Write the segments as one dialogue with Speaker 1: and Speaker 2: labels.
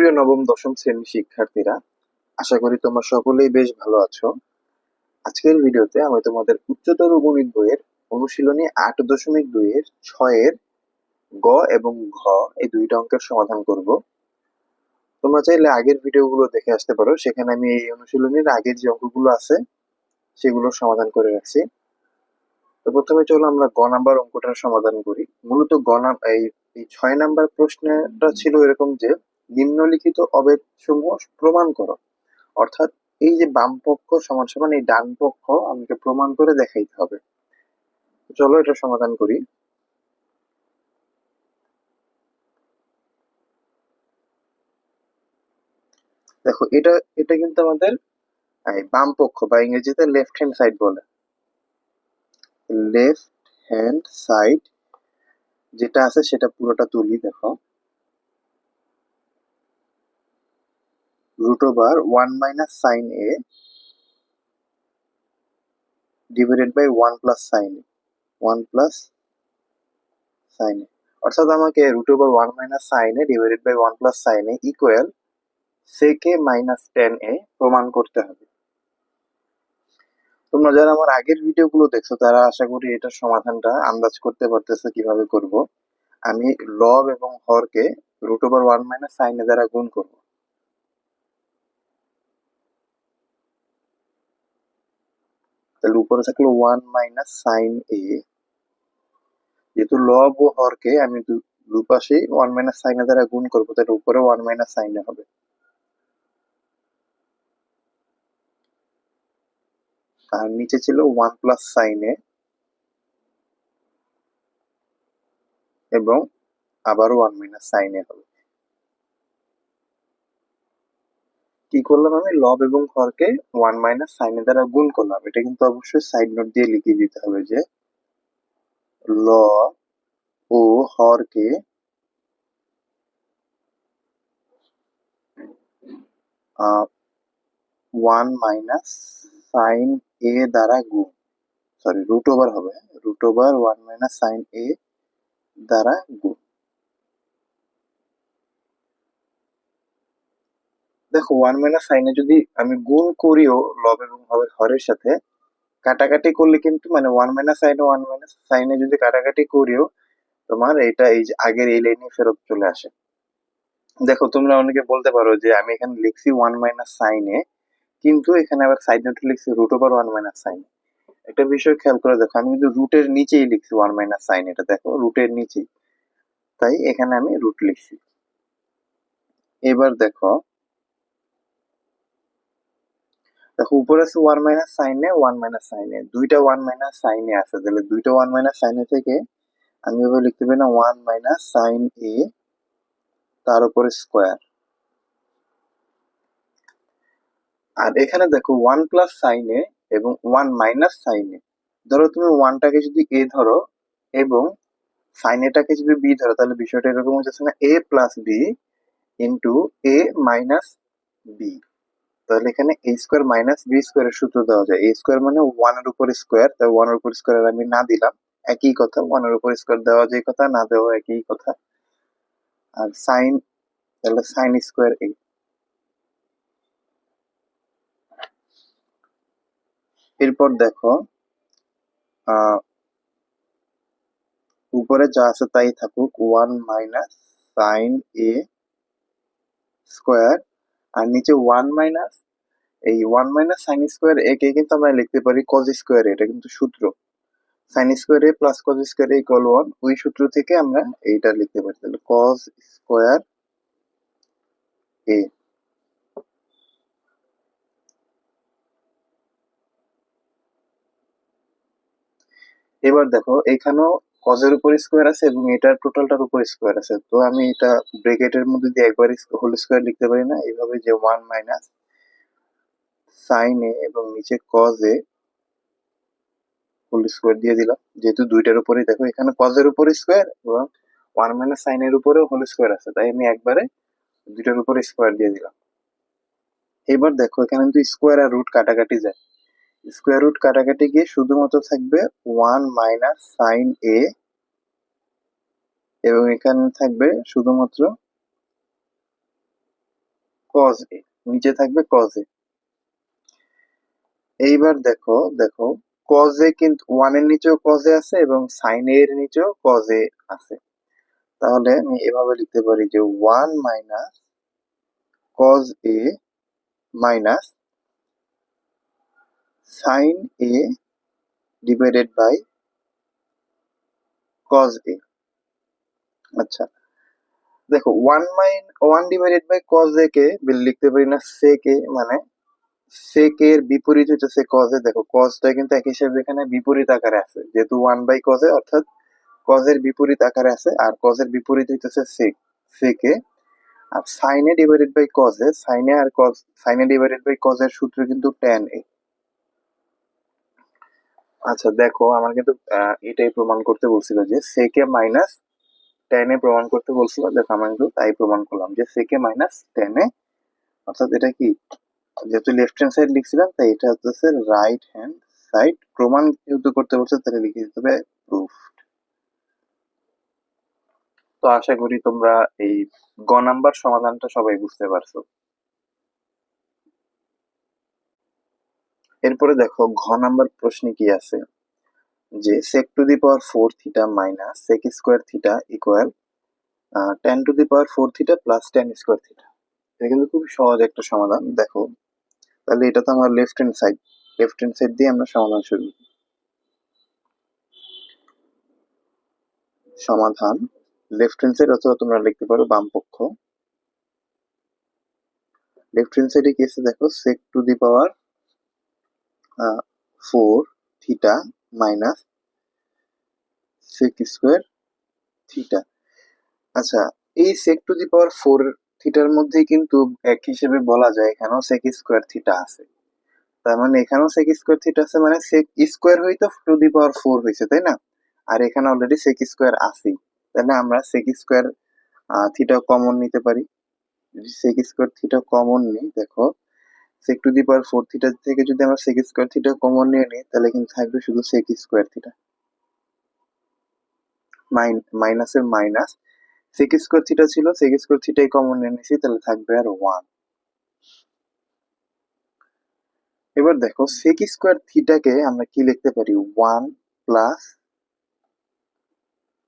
Speaker 1: সুপ্রিয় নবম দশম শ্রেণীর শিক্ষার্থীরা, আশা করি তোমরা সকলেই বেশ ভালো আছো। আজকের ভিডিওতে আমি তোমাদের উচ্চতর গণিত বইয়ের অনুশীলনী 8.2 এর 6 গ এবং ঘ এই দুইটা অঙ্কের সমাধান করব। তোমরা চাইলে আগের ভিডিওগুলো দেখে আসতে পারো, সেখানে আমি এই অনুশীলনীর আগের যে অঙ্কগুলো আছে সেগুলো সমাধান করে রাখছি। তো প্রথমে চলো আমরা গ নাম্বার অঙ্কটার সমাধান করি। মূলত এই 6 নাম্বার প্রশ্নটা ছিল এরকম যে নিম্নলিখিত অবেদ সমূহ প্রমাণ করো। অর্থাৎ এই যে বাম পক্ষ সমান সমান এই ডান পক্ষ আমাকে প্রমাণ করে দেখাইতে হবে। চলো এটা সমাধান করি। দেখো, এটা এটা কিন্তু আমাদের বাম পক্ষ বা ইংরেজিতে লেফট হ্যান্ড সাইড বলে। লেফট হ্যান্ড সাইড যেটা আছে সেটা পুরোটা তুলি। দেখো, √(1 - sin a) divided by 1 + sin a। 1 + sin a অর্থাৎ আমাকে √(1 - sin a) divided by 1 + sin a equal sec a - tan a প্রমাণ করতে হবে। তোমরা যারা আমার আগের ভিডিওগুলো দেখছো তারা আশা করি এটার সমাধানটা আন্দাজ করতে পারতেছো কিভাবে করব। আমি লব এবং হরকে √(1 - sin a) দ্বারা গুণ করব। তাহলে উপরে থাকলো 1 - sin a। যেহেতু লব ও হরকে আমি দুপাশে 1 - sin a দ্বারা গুণ করবো, তাহলে উপরে 1 - sin a হবে। আর নিচে ছিল 1 + sin a এবং আবারও 1 - sin a হবে। কি করলাম, আমি লব এবং হরকে 1 - sin a দ্বারা গুণ করলাম। এটা কিন্তু অবশ্যই সাইড নোট দিয়ে লিখে দিতে হবে যে লব ও হরকে 1 - sin a দ্বারা গুণ, সরি √ওভার হবে, √(1 - sin a) দ্বারা গুণ। দেখো, 1 - sin a যদি আমি গুণ করিও লব এবং হরের সাথে, কাটাকাটি করলে কিন্তু মানে 1 - sin a 1 - sin a যদি কাটাকাটি করিও তোমার এটা এই যে আগের এই লাইনে ফেরত চলে আসে। দেখো, তোমরা অনেকে বলতে পারো যে আমি এখানে লিখছি 1 - sin a, কিন্তু এখানে আবার সাইড নোটে লিখছি √(1 - sin a। একটা বিষয় খেয়াল করে দেখো, আমি কিন্তু রুটের নিচেই লিখছি 1 - sin a, এটা দেখো রুটের নিচেই, তাই এখানে আমি রুট লিখছি। এবার দেখো, দেখো উপরে আছে 1 - sin a 1 - sin a, দুইটা 1 - sin a আছে, তাহলে দুইটা 1 - sin a থেকে আমি এভাবে লিখতে পারি না 1 - sin a তার উপরে স্কোয়ার। আর এখানে দেখো 1 + sin a এবং 1 - sin a। ধরো তুমি ওয়ানটাকে যদি a ধরো এবং sin a টাকে যদি b ধরো, তাহলে বিষয়টা এরকম হচ্ছে না, a + b into a - b। তাহলে এখানে a স্কোয়ার মাইনাস বি স্কোয়ারের সূত্র দেওয়া যায়। a স্কোয়ার মানে 1 এর উপর স্কোয়ার, তাই 1 এর উপর স্কোয়ার আমি না দিলাম, একই কথা। 1 এর উপর স্কোয়ার দেওয়া যায় কথা, না দেওয়া একই কথা। আর সাইন, তাহলে সাইন স্কোয়ার a। এরপর দেখো, উপরে যা আছে তাই থাকুক, 1 - sin a স্কোয়ার, আর নিচে 1 এই 1 - sin স্কোয়ার a কে কিন্তু আমরা লিখতে পারি cos স্কোয়ার। এটা কিন্তু সূত্র, sin square a plus cos square a equal 1, ওই সূত্র থেকে আমরা এইটা লিখতে পারি। তাহলে cos স্কোয়ার a। এবার দেখো, এখানেও cos এর উপর স্কোয়ার আছে এবং এটার টোটালটার উপর স্কোয়ার আছে, তো আমি এটা ব্র্যাকেটের মধ্যে দিয়ে একবার হোল স্কোয়ার লিখতে পারি না, এইভাবে যে 1 - sin a এবং নিচে cos a হোল স্কোয়ার দিয়ে দিলাম। যেহেতু দুইটার উপরেই দেখো, এখানে cos এর উপর স্কোয়ার এবং 1 - sin এর উপরেও হোল স্কোয়ার আছে, তাই আমি একবারে দুইটার উপরে স্কোয়ার দিয়ে দিলাম। এবার দেখো, এখানে কিন্তু স্কোয়ার আর রুট কাটাকাটি যায়, স্কোয়ার রুট কাটাকাটি গিয়ে শুধুমাত্র থাকবে 1 - sin a এবং এখানে থাকবে শুধুমাত্র কজ এ, নিচে থাকবে কজ এ। এইবার দেখো দেখো কজ এ কিন্তু ওয়ান এর নিচেও কজ এ আছে এবং সাইন এর নিচেও কজ এ আছে। তাহলে আমি এভাবে লিখতে পারি যে one minus cos A minus sine A divided by cos A. আচ্ছা দেখো one divided by cos A কে লিখতে পারি না সেক এ, মানে সেক এর বিপরীত হচ্ছে কজ এ। দেখো কজটা কিন্তু এক হিসেবে এখানে বিপরীত আকারে আছে, যেহেতু ওয়ান বাই কজ এ, অর্থাৎ কজ এর বিপরীত আকারে আছে, আর কজ এর বিপরীত হইতেছে সেক, সেক এ। আর sine A divided by cos A, sine A divided by cos এর সূত্র কিন্তু ট্যান এ। আচ্ছা দেখো আমার কিন্তু এটাই প্রমাণ করতে বলছিল যে সেকে মাইনাস টেনে প্রমাণ করতে বলছিল। দেখো আমরা কিন্তু তাই প্রমাণ করলাম যে সেকে মাইনাস টেনে, অর্থাৎ এটা কি, যেহেতু লেফট হ্যান্ড সাইড লিখছিলাম তাই এটা হচ্ছে রাইট হ্যান্ড সাইড। প্রমাণ যেহেতু করতে বলছে তাহলে লিখে দিতে হবে প্রুফ। তো আশা করি তোমরা এই গ নাম্বার সমাধানটা সবাই বুঝতে পারছো। এরপরে দেখো ঘ নাম্বার প্রশ্নে কি আছে, যে sec to the power 4 theta minus sec square theta equal tan to the power 4 theta plus tan square theta. এটা কিন্তু খুব সহজ একটা সমাধান। দেখো তাহলে এটা তো আমার লেফট হ্যান্ড সাইড দিয়ে আমরা সমাধান শুরু। সমাধান লেফট হ্যান্ড সাইড, অথবা তোমরা লিখতে পারো বাম পক্ষ। লেফট হ্যান্ড সাইডে কি আছে দেখো, sec to the power 4 theta minus sec square theta. আচ্ছা এই sec টু দি পাওয়ার 4 থিটার মধ্যেই কিন্তু এক হিসেবে বলা যায় এখানেও sec স্কয়ার থিটা আছে। তার মানে এখানেও sec স্কয়ার থিটা আছে, মানে sec স্কয়ার হইতো টু দি পাওয়ার 4 হয়েছে, তাই না? আর এখানে অলরেডি sec স্কয়ার আছেই, তাহলে আমরা sec স্কয়ার থিটা কমন নিতে পারি। যদি sec স্কয়ার থিটা কমন নিই, দেখো sec to the power 4 theta থেকে যদি আমরা sec স্কয়ার থিটা কমন নিয়ে নিই তাহলে কিন্তু থাকবে শুধু sec স্কয়ার থিটা, মাইনাসের মাইনাস, sec স্কয়ার থিটা ছিল, sec স্কয়ার থিটাই কমন নিয়ে নিছি, তাহলে থাকবে আর 1। এবার দেখো sec স্কয়ার থিটাকে আমরা কি লিখতে পারি, 1 plus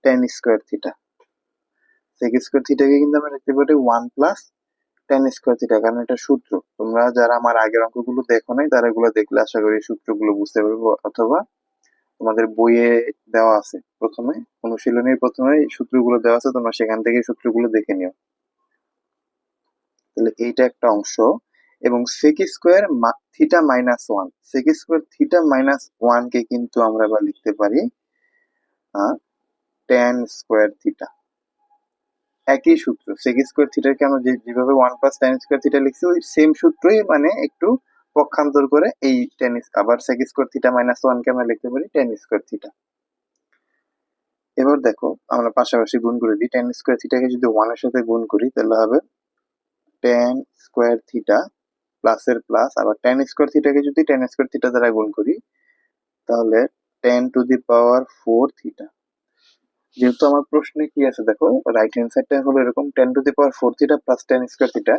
Speaker 1: tan square theta. sec square থিটাকে কিন্তু আমরা লিখতে পারি 1 প্লাস tan স্কয়ার থিটা, কারণ এটা সূত্র। তোমরা যারা আমার আগের অঙ্কগুলো দেখো নাই তারা এগুলো দেখলে আশা করি সূত্রগুলো বুঝতে পারবে, অথবা তোমাদের বইয়ে দেওয়া আছে প্রথমে, অনুশীলনীর প্রথমে এই সূত্রগুলো দেওয়া আছে, তোমরা সেখান থেকে সূত্রগুলো দেখে নিও। তাহলে এইটা একটা অংশ। এবং sec square theta minus 1, sec square theta minus 1 কে কিন্তু আমরা এবার লিখতে পারি tan স্কয়ার থিটা। একই সূত্র, sec স্কয়ার থিটাকে আমরা যেভাবে 1 প্লাস tan স্কয়ার থিটা লিখছি ওই সেম সূত্রই, মানে একটু পক্ষান্তর করে এই tan, আবার sec স্কয়ার থিটা মাইনাস 1 কে আমরা লিখতে পারি tan স্কয়ার থিটা। এবার দেখো আমরা পাশাপাশি গুণ করে দিই, tan স্কয়ার থিটাকে যদি 1 এর সাথে গুণ করি তাহলে হবে tan স্কয়ার থিটা প্লাসের প্লাস, আবার tan স্কয়ার থিটাকে যদি tan স্কয়ার থিটা দ্বারা গুণ করি তাহলে tan to the power 4 theta. যেহেতু আমার প্রশ্নে কি আছে দেখো, রাইট হ্যান্ড সাইডটা হলো এরকম tan to the power 4 theta plus tan square theta,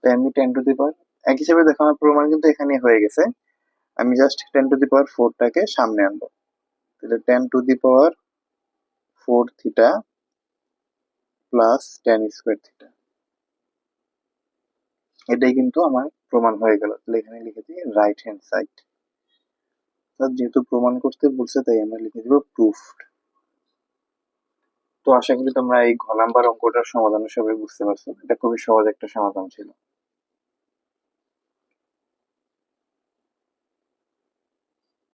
Speaker 1: তাই আমি tan টু দি পাওয়ার এক হিসেবে দেখো আমার প্রমাণ কিন্তু এখানে হয়ে গেছে। আমি জাস্ট tan টু দি পাওয়ার 4 টাকে সামনে আনবো, তাহলে tan to the power 4 theta plus tan square theta, এটাই কিন্তু আমার প্রমাণ হয়ে গেল। তাহলে এখানে লিখে দিই রাইট হ্যান্ড সাইড। যেহেতু প্রমাণ করতে বলছে তাই আমরা লিখে দিব প্রুফড। তো আশা করি তোমরা এই ঘ নাম্বার অঙ্কটার সমাধান সবাই বুঝতে পারছো, এটা খুবই সহজ একটা সমাধান ছিল।